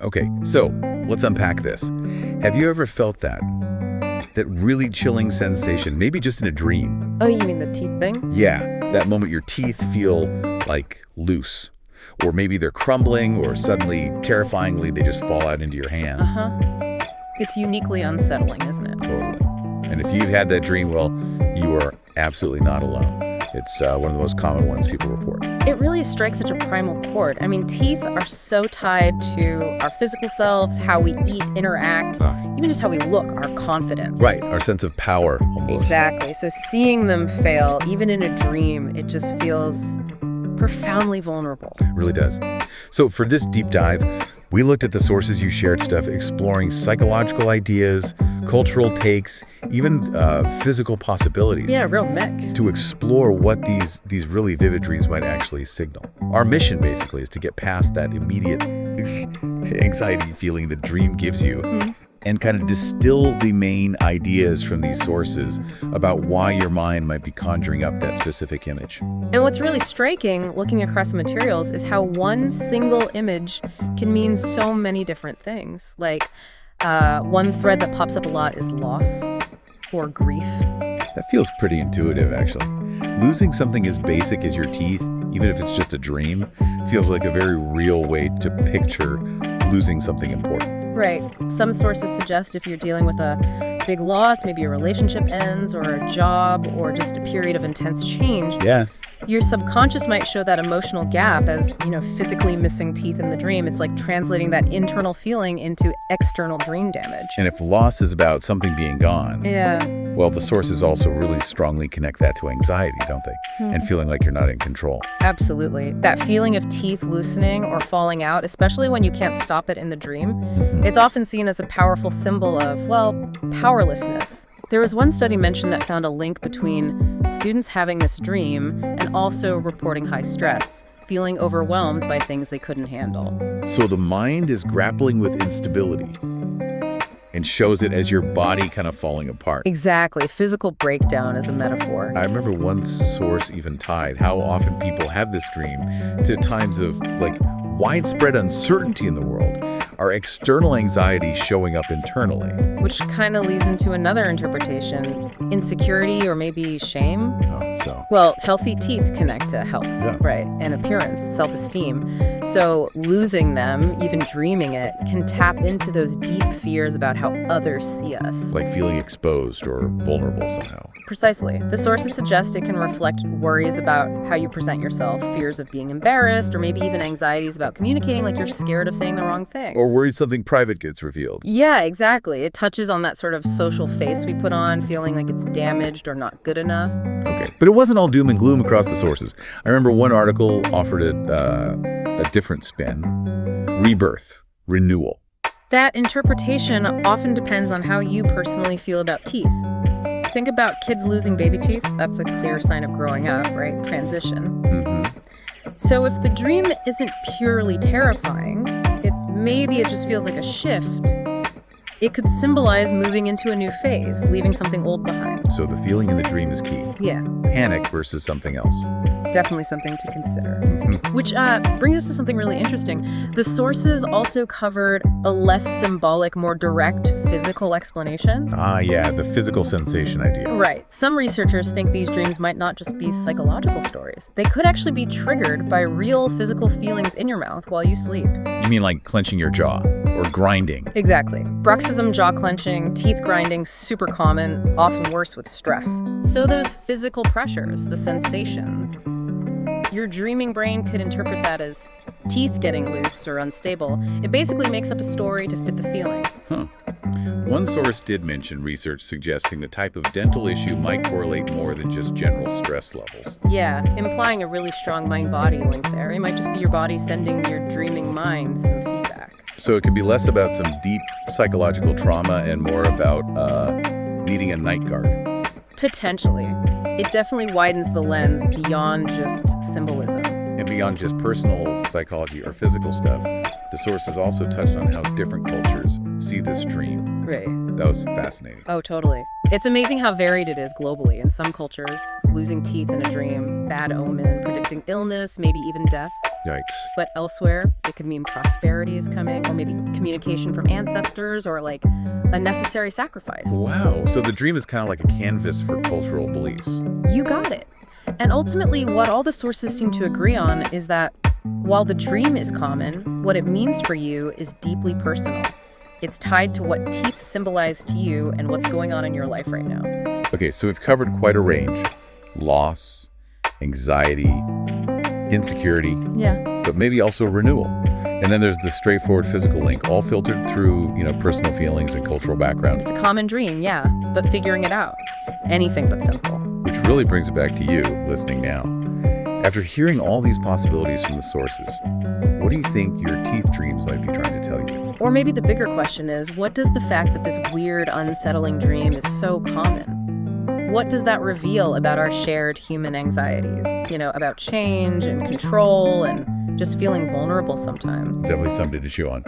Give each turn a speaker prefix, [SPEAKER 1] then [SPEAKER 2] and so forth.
[SPEAKER 1] Okay, so let's unpack this. Have you ever felt that really chilling sensation, maybe just in a dream?
[SPEAKER 2] Oh, you mean the teeth thing?
[SPEAKER 1] Yeah, that moment your teeth feel like loose, or maybe they're crumbling, or suddenly, terrifyingly, they just fall out into your hand.
[SPEAKER 2] Uh-huh. It's uniquely unsettling, isn't it?
[SPEAKER 1] Totally. And if you've had that dream, well, you are absolutely not alone. It's one of the most common ones people report.
[SPEAKER 2] It really strikes such a primal chord. I mean, teeth are so tied to our physical selves, how we eat, interact, even just how we look, our confidence.
[SPEAKER 1] Right, our sense of power, almost.
[SPEAKER 2] Exactly. So seeing them fail, even in a dream, it just feels profoundly vulnerable.
[SPEAKER 1] It really does. So for this deep dive, we looked at the sources you shared stuff, exploring psychological ideas, cultural takes, even physical possibilities.
[SPEAKER 2] Yeah, real mech.
[SPEAKER 1] To explore what these really vivid dreams might actually signal. Our mission, basically, is to get past that immediate anxiety feeling the dream gives you and kind of distill the main ideas from these sources about why your mind might be conjuring up that specific image.
[SPEAKER 2] And what's really striking, looking across the materials, is how one single image can mean so many different things. Like, one thread that pops up a lot is loss or grief.
[SPEAKER 1] That feels pretty intuitive, actually. Losing something as basic as your teeth, even if it's just a dream, feels like a very real way to picture losing something important.
[SPEAKER 2] Right. Some sources suggest if you're dealing with a big loss, maybe a relationship ends or a job or just a period of intense change.
[SPEAKER 1] Yeah.
[SPEAKER 2] Your subconscious might show that emotional gap as, physically missing teeth in the dream. It's like translating that internal feeling into external dream damage.
[SPEAKER 1] And if loss is about something being gone,
[SPEAKER 2] Yeah.
[SPEAKER 1] well, the sources also really strongly connect that to anxiety, don't they? And feeling like you're not in control.
[SPEAKER 2] Absolutely. That feeling of teeth loosening or falling out, especially when you can't stop it in the dream, it's often seen as a powerful symbol of, powerlessness. There was one study mentioned that found a link between students having this dream and also reporting high stress, feeling overwhelmed by things they couldn't handle.
[SPEAKER 1] So the mind is grappling with instability and shows it as your body kind of falling apart.
[SPEAKER 2] Exactly. Physical breakdown is a metaphor.
[SPEAKER 1] I remember one source even tied how often people have this dream to times of widespread uncertainty in the world. Our external anxiety showing up internally.
[SPEAKER 2] Which kind of leads into another interpretation, insecurity or maybe shame. Well, healthy teeth connect to health, right? And appearance, self-esteem. So losing them, even dreaming it, can tap into those deep fears about how others see us.
[SPEAKER 1] Like feeling exposed or vulnerable somehow.
[SPEAKER 2] Precisely. The sources suggest it can reflect worries about how you present yourself, fears of being embarrassed, or maybe even anxieties about communicating, like you're scared of saying the wrong thing.
[SPEAKER 1] Or worried something private gets revealed.
[SPEAKER 2] Yeah, exactly. It touches on that sort of social face we put on, feeling like it's damaged or not good enough.
[SPEAKER 1] Okay, but it wasn't all doom and gloom across the sources. I remember one article offered it a different spin. Rebirth, renewal.
[SPEAKER 2] That interpretation often depends on how you personally feel about teeth. Think about kids losing baby teeth. That's a clear sign of growing up, right? Transition. So if the dream isn't purely terrifying, if maybe it just feels like a shift, it could symbolize moving into a new phase, leaving something old behind.
[SPEAKER 1] So the feeling in the dream is key.
[SPEAKER 2] Yeah.
[SPEAKER 1] Panic versus something else.
[SPEAKER 2] Definitely something to consider. Which brings us to something really interesting. The sources also covered a less symbolic, more direct physical explanation.
[SPEAKER 1] Yeah, the physical sensation idea.
[SPEAKER 2] Right. Some researchers think these dreams might not just be psychological stories. They could actually be triggered by real physical feelings in your mouth while you sleep.
[SPEAKER 1] You mean like clenching your jaw or grinding?
[SPEAKER 2] Exactly. Bruxism, jaw clenching, teeth grinding, super common, often worse with stress. So those physical pressures, the sensations, your dreaming brain could interpret that as teeth getting loose or unstable. It basically makes up a story to fit the feeling.
[SPEAKER 1] One source did mention research suggesting the type of dental issue might correlate more than just general stress levels.
[SPEAKER 2] Yeah, implying a really strong mind-body link there. It might just be your body sending your dreaming mind some feedback.
[SPEAKER 1] So it could be less about some deep psychological trauma and more about needing a night guard.
[SPEAKER 2] Potentially. It definitely widens the lens beyond just symbolism.
[SPEAKER 1] And beyond just personal psychology or physical stuff, the sources also touched on how different cultures see this dream.
[SPEAKER 2] Right.
[SPEAKER 1] That was fascinating.
[SPEAKER 2] Oh, totally. It's amazing how varied it is globally. In some cultures, losing teeth in a dream, bad omen, predicting illness, maybe even death.
[SPEAKER 1] Yikes.
[SPEAKER 2] But elsewhere, it could mean prosperity is coming, or maybe communication from ancestors, or like a necessary sacrifice.
[SPEAKER 1] Wow. So the dream is kind of like a canvas for cultural beliefs.
[SPEAKER 2] You got it. And ultimately, what all the sources seem to agree on is that while the dream is common, what it means for you is deeply personal. It's tied to what teeth symbolize to you and what's going on in your life right now.
[SPEAKER 1] Okay, so we've covered quite a range. Loss, anxiety, insecurity,
[SPEAKER 2] Yeah.
[SPEAKER 1] but maybe also renewal. And then there's the straightforward physical link, all filtered through, personal feelings and cultural background.
[SPEAKER 2] It's a common dream, yeah, but figuring it out. Anything but simple.
[SPEAKER 1] Which really brings it back to you, listening now. After hearing all these possibilities from the sources, what do you think your teeth dreams might be trying to tell you?
[SPEAKER 2] Or maybe the bigger question is, what does the fact that this weird, unsettling dream is so common? What does that reveal about our shared human anxieties? About change and control and just feeling vulnerable sometimes.
[SPEAKER 1] Definitely something to chew on.